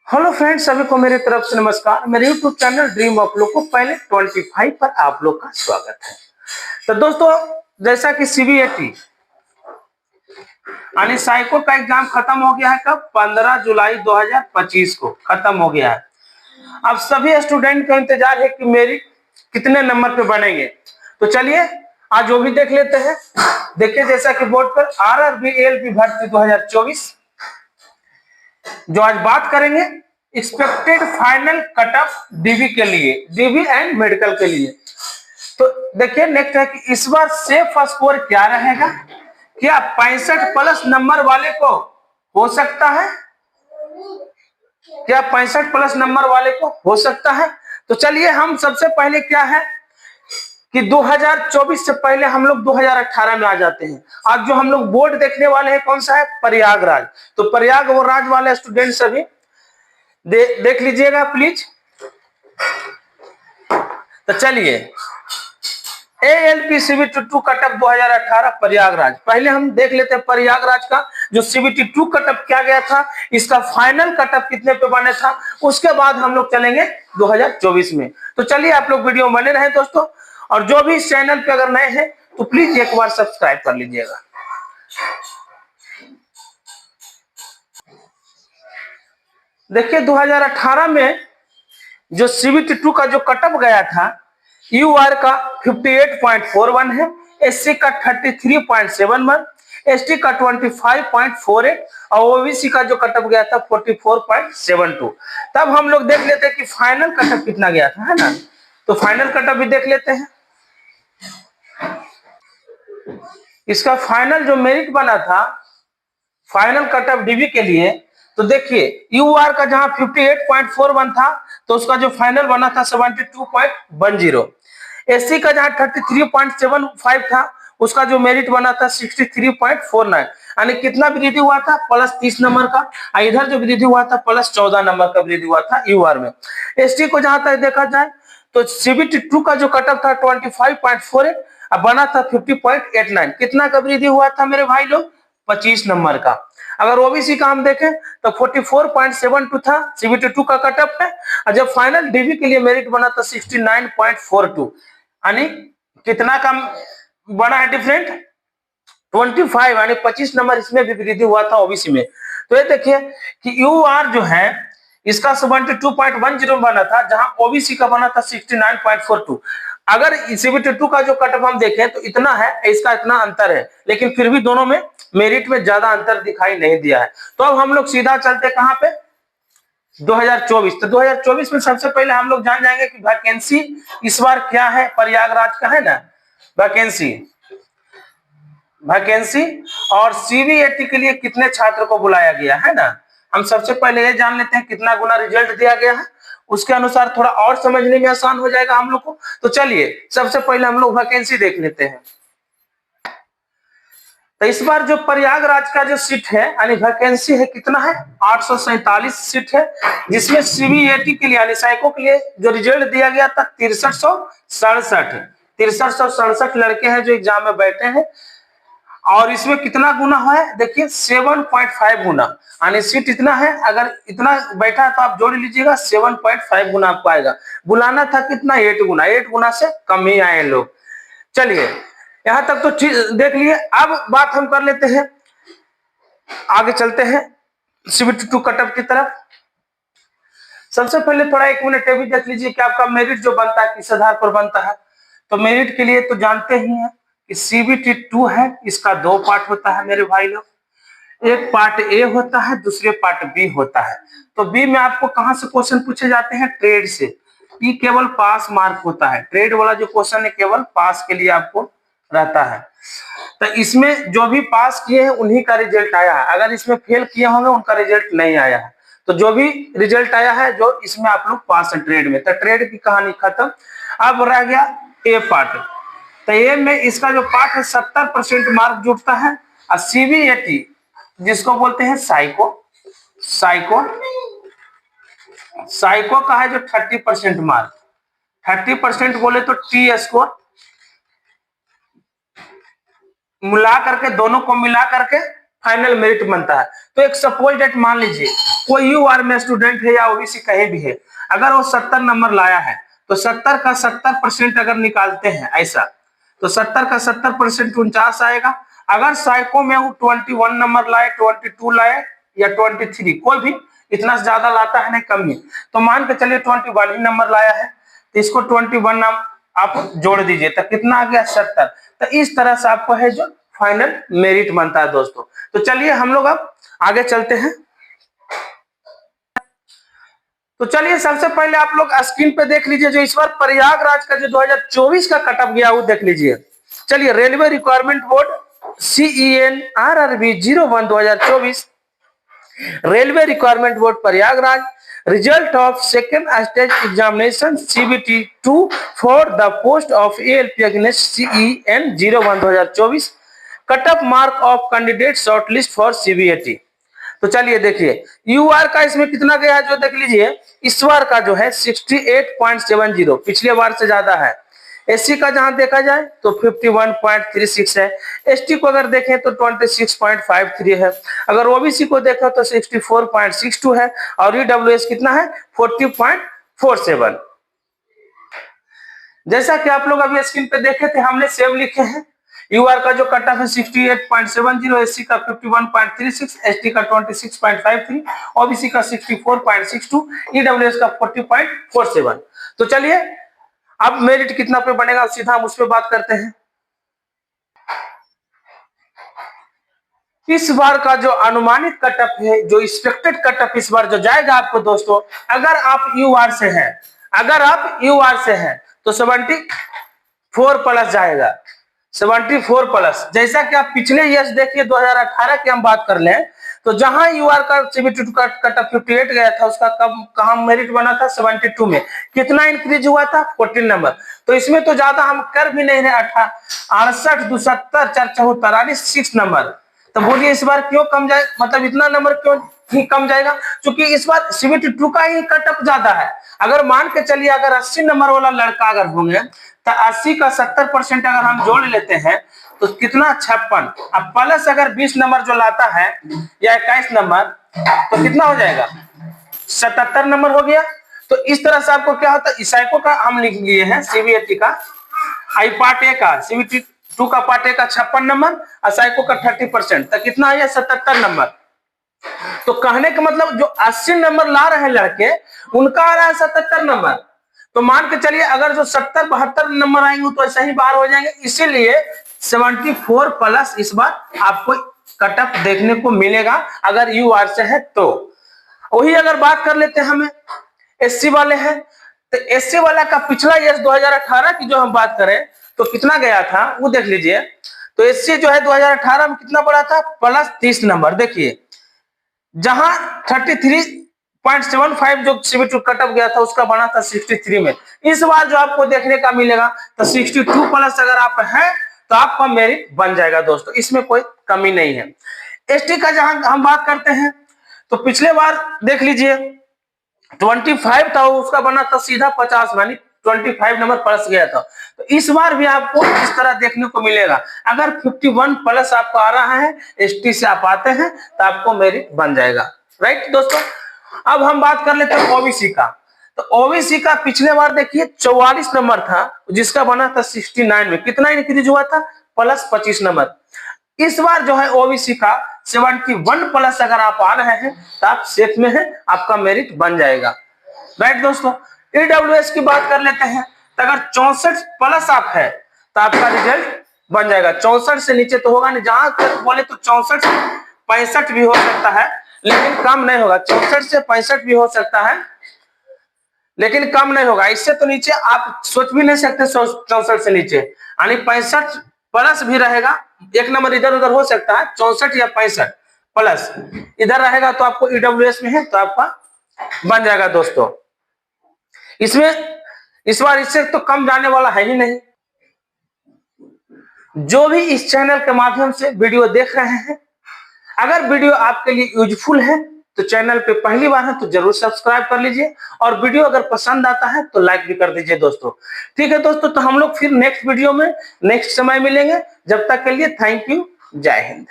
Hello friends, सभी को मेरी तरफ से नमस्कार। मेरे यूट्यूब चैनल ड्रीम ऑफ लोको पहले 25 पर आप लोग का स्वागत है। तो दोस्तों, जैसा कि सीबीएसई यानी साइको का एग्जाम खत्म हो गया है। कब? 15 जुलाई 2025 को खत्म हो गया है। अब सभी स्टूडेंट का इंतजार है कि मेरी कितने नंबर पे बनेंगे। तो चलिए आज वो भी देख लेते हैं। देखिए, जैसा कि बोर्ड पर आरआरबी एएलपी भर्ती 2024 जो आज बात करेंगे expected final cut off dB के लिए, डीबी एंड मेडिकल के लिए। तो देखिए नेक्स्ट है कि इस बार सेफ स्कोर क्या रहेगा। क्या 65 प्लस नंबर वाले को हो सकता है? क्या 65 प्लस नंबर वाले को हो सकता है? तो चलिए हम सबसे पहले क्या है कि 2024 से पहले हम लोग 2018 में आ जाते हैं। आज जो हम लोग बोर्ड देखने वाले हैं कौन सा है? प्रयागराज। तो प्रयागराज वाले स्टूडेंट सभी देख लीजिएगा प्लीज। तो चलिए एएलपी सीबीटी 2 कटअप 2018 प्रयागराज। पहले हम देख लेते हैं प्रयागराज का जो सीबीटी 2 कटअप क्या गया था, इसका फाइनल कटअप कितने पे बने था, उसके बाद हम लोग चलेंगे 2024 में। तो चलिए आप लोग वीडियो बने रहे दोस्तों, और जो भी इस चैनल पे अगर नए हैं तो प्लीज एक बार सब्सक्राइब कर लीजिएगा। देखिए 2018 में जो सीबीटी 2 का जो कटअप गया था, यूआर का 58.41 है, एससी का 33.71, एसटी का 25.48 और ओबीसी का जो कटअप गया था 44.72। तब हम लोग देख लेते हैं कि फाइनल कटअप कितना गया था, है ना। तो फाइनल कटअप भी देख लेते हैं। इसका फाइनल जो मेरिट बना था फाइनल कटअप डीबी के लिए, तो देखिए यूआर का जहां 58.41 था तो उसका जो फाइनल बना था 72.10, एससी का जहां 33.75 था उसका जो मेरिट बना था 63.49, यानी कितना वृद्धि हुआ था? प्लस 30 नंबर का। इधर जो वृद्धि हुआ था प्लस 14 नंबर का वृद्धि हुआ था यूआर में। एसटी को जहां तक देखा जाए तो सीबीटी 2 का जो कटअप था 25.48 बना था 50.89। कितना का वृद्धि हुआ था मेरे भाई लोग? 25 नंबर का। अगर ओबीसी का हम देखें तो 44.72 था सीबीटी 2 का कटअप है, और जब फाइनल डीबी के लिए मेरिट बना था 69.42, यानी कितना कम बना है डिफरेंट? 25, यानी 25 नंबर इसमें भी वृद्धि हुआ था ओबीसी में। तो ये देखिए कि यूआर जो है इसका 72.10 बना था, जहां ओबीसी का बना था 69.42। अगर सीबीटी 2 का जो कटअप हम देखें तो इतना है, इसका इतना अंतर है, लेकिन फिर भी दोनों में मेरिट में ज्यादा अंतर दिखाई नहीं दिया है। तो अब हम लोग सीधा चलते कहां पे? 2024। तो 2024 में सबसे पहले हम लोग जान जाएंगे कि वैकेंसी इस बार क्या है प्रयागराज का, है ना। वैकेंसी वैकेंसी और सीबीएसई के लिए कितने छात्र को बुलाया गया है ना। हम सबसे पहले ये जान लेते हैं कितना गुना रिजल्ट दिया गया है, उसके अनुसार थोड़ा और समझने में आसान हो जाएगा हम लोग को। तो चलिए सबसे पहले हम लोग वैकेंसी देख लेते हैं। तो इस बार जो प्रयागराज का जो सीट है यानी वैकेंसी है कितना है? 847 सीट है, जिसमें सीबीएसई के लिए यानी साइको के लिए जो रिजल्ट दिया गया था 6367 लड़के हैं जो एग्जाम में बैठे हैं। और इसमें कितना गुना है? देखिए 7.5 गुना, यानी सीट इतना है, अगर इतना बैठा है तो आप जोड़ लीजिएगा 7.5 गुना आपको आएगा। बुलाना था कितना? 8 गुना, 8 गुना से कम ही आए लोग। चलिए यहां तक तो ठीक देख लिए। अब बात हम कर लेते हैं, आगे चलते हैं सीबीटी 2 कटअप की तरफ। सबसे पहले थोड़ा 1 मिनट भी देख लीजिए कि आपका मेरिट जो बनता है किस आधार पर बनता है। तो मेरिट के लिए तो जानते ही हैं कि सीबीटी 2 है, इसका 2 पार्ट होता है मेरे भाई लोग। एक पार्ट ए होता है, दूसरे पार्ट बी होता है। तो बी में आपको कहां से क्वेश्चन पूछे जाते हैं? ट्रेड से। ये केवल पास मार्क होता है, ट्रेड वाला जो क्वेश्चन है केवल पास के लिए आपको रहता है। तो इसमें जो भी पास किए हैं उन्हीं का रिजल्ट आया है, अगर इसमें फेल किए होंगे उनका रिजल्ट नहीं आया है। तो जो भी रिजल्ट आया है जो इसमें आप लोग पास है ट्रेड में। तो ट्रेड की कहानी खत्म। अब रह गया ए पार्ट। तो ए में इसका जो पार्ट है 70% मार्क जुटता है, और सीबीएसई जिसको बोलते हैं साइको साइको का है जो 30% मार्क। 30% बोले तो टी स्कोर मिला करके, दोनों को मिला करके फाइनल मेरिट बनता है। तो एक सपोज डेट मान लीजिए कोई यूआर में स्टूडेंट है या ओबीसी कहीं भी है, अगर वो 70 नंबर लाया है तो 70 का 70% अगर निकालते हैं ऐसा, तो 70 का 70% 49 आएगा। अगर साइको में वो 21 नंबर लाए, 22 लाए या 23, कोई भी इतना ज्यादा लाता है नहीं कम ही, तो मान के चलिए 21 ही नंबर लाया है, तो इसको 21 नाम आप जोड़ दीजिए तो कितना आ गया 70। तो इस तरह से आपको है जो फाइनल मेरिट बनता है दोस्तों। तो चलिए हम लोग अब आगे चलते हैं। तो चलिए सबसे पहले आप लोग स्क्रीन पे देख लीजिए जो इस बार प्रयागराज का जो 2024 का कटअप गया वो देख लीजिए। चलिए railway requirement board CEN RRB 01 2024, railway requirement board Prayagraj, result of second stage examination CBT 2 for the post of ALP against CEN 01 2024, cut up mark of candidate shortlist for CBAT। तो चलिए देखिए यूआर का इसमें कितना गया है जो देख लीजिए, इस बार का जो है 68.70, पिछले बार से ज्यादा है। एससी का जहां देखा जाए तो 51.36 है, एसटी को अगर देखें तो 26.53 है, अगर ओबीसी को देखें तो 64.62 है, और ईडब्ल्यूएस कितना है 40.47। जैसा कि आप लोग अभी स्क्रीन पे देखे थे हमने सेम लिखे हैं। यूआर का जो कट ऑफ है 68.70, एससी का 51.36, एसटी का 26.53, ओबीसी का 64.62, ईडब्ल्यूएस का 40.47। तो चलिए अब मेरिट कितना पे बनेगा सीधा हम उस पर बात करते हैं। इस बार का जो अनुमानित कटअप है, जो एक्सपेक्टेड कटअप इस बार जो जाएगा आपको दोस्तों, अगर आप यूआर से हैं, अगर आप यूआर से हैं तो 74 प्लस जाएगा, 74 प्लस। जैसा कि आप पिछले ईयर्स देखिए 2018 की हम बात कर लें तो जहां यूआर का CBT का कटअप 58 गया था, उसका कब कहां मेरिट बना था 72 में, कितना इंक्रीज हुआ था 14 नंबर। तो इसमें तो ज्यादा हम कर भी नहीं रहे, 68, 72, 44, 6 नंबर। तो बोलिए इस बार क्यों कम जाए, मतलब इतना नंबर क्यों कम जाएगा, क्योंकि इस बार CBT 2 का ही कटअप ज्यादा है। अगर मान के चलिए अगर 80 नंबर वाला लड़का अगर होंगे तो 80 का 70% अगर हम जोड़ लेते हैं तो कितना 56, अब प्लस अगर 20 नंबर जो लाता है या 21 नंबर तो कितना हो जाएगा 77 नंबर हो गया। तो इस तरह से आपको क्या होता है, साइको का हम लिख लिए हैं CBAT का, आई पार्ट ए का CBT 2 का पार्ट ए का 56 नंबर और साइको का 30%, तो कितना आया 77 नंबर। तो कहने का मतलब जो 80 नंबर ला रहे हैं लड़के उनका आ रहा है 77 नंबर। तो मान के चलिए अगर जो 70-72 नंबर आएंगे तो ऐसा ही बाहर हो जाएंगे, इसीलिए 74 प्लस इस बार आपको कटअप देखने को मिलेगा अगर यूआर से है तो। वही अगर बात कर लेते हैं हमें एससी वाले हैं, तो एससी वाला का पिछला ईयर 2018 की जो हम बात करें तो कितना गया था वो देख लीजिए। तो एससी जो है 2018 में कितना पड़ा था प्लस 30 नंबर। देखिए जहां 33.75 जो CBT कटअप गया था उसका बना था 63 में, इस बार जो आपको देखने का मिलेगा तो 62 प्लस अगर आप हैं तो आपका मेरिट बन जाएगा दोस्तों, इसमें कोई कमी नहीं है। एसटी का जहां हम बात करते हैं तो पिछले बार देख लीजिए 25 था, उसका बना था सीधा 50, यानी 25 नंबर प्लस गया था। तो इस बार भी आपको इस तरह देखने को मिलेगा, अगर 51 प्लस आपको आ रहा है, एसटी से आप आते हैं तो आपको मेरिट बन जाएगा। राइट दोस्तों, अब हम बात कर लेते हैं ओबीसी का। तो ओबीसी का पिछले बार देखिए 44 नंबर था जिसका बना था 69 में, कितना इंक्रीज हुआ था प्लस 25 नंबर। इस बार जो है ओबीसी का 71 प्लस अगर आप आ रहे हैं तो आप सेफ में हैं, आपका मेरिट बन जाएगा। राइट दोस्तों, ईडब्ल्यूएस की बात कर लेते हैं तो अगर 64 प्लस आप है तो आपका रिजल्ट बन जाएगा। 64 से नीचे तो होगा नहीं, जहां तक बोले तो 64 65 भी हो सकता है लेकिन कम नहीं होगा, 64 से 65 भी हो सकता है लेकिन कम नहीं होगा। इससे तो नीचे आप सोच भी नहीं सकते 64 से नीचे, यानी 65 प्लस भी रहेगा, एक नंबर इधर उधर हो सकता है, 64 या 65 प्लस इधर रहेगा तो आपको ईडब्ल्यूएस में है तो आपका बन जाएगा दोस्तों। इसमें इस बार इससे तो कम जाने वाला है ही नहीं। जो भी इस चैनल के माध्यम से वीडियो देख रहे हैं, अगर वीडियो आपके लिए यूजफुल है तो चैनल पे पहली बार है तो जरूर सब्सक्राइब कर लीजिए, और वीडियो अगर पसंद आता है तो लाइक भी कर दीजिए दोस्तों। ठीक है दोस्तों, तो हम लोग फिर नेक्स्ट वीडियो में नेक्स्ट समय मिलेंगे, जब तक के लिए थैंक यू, जय हिंद।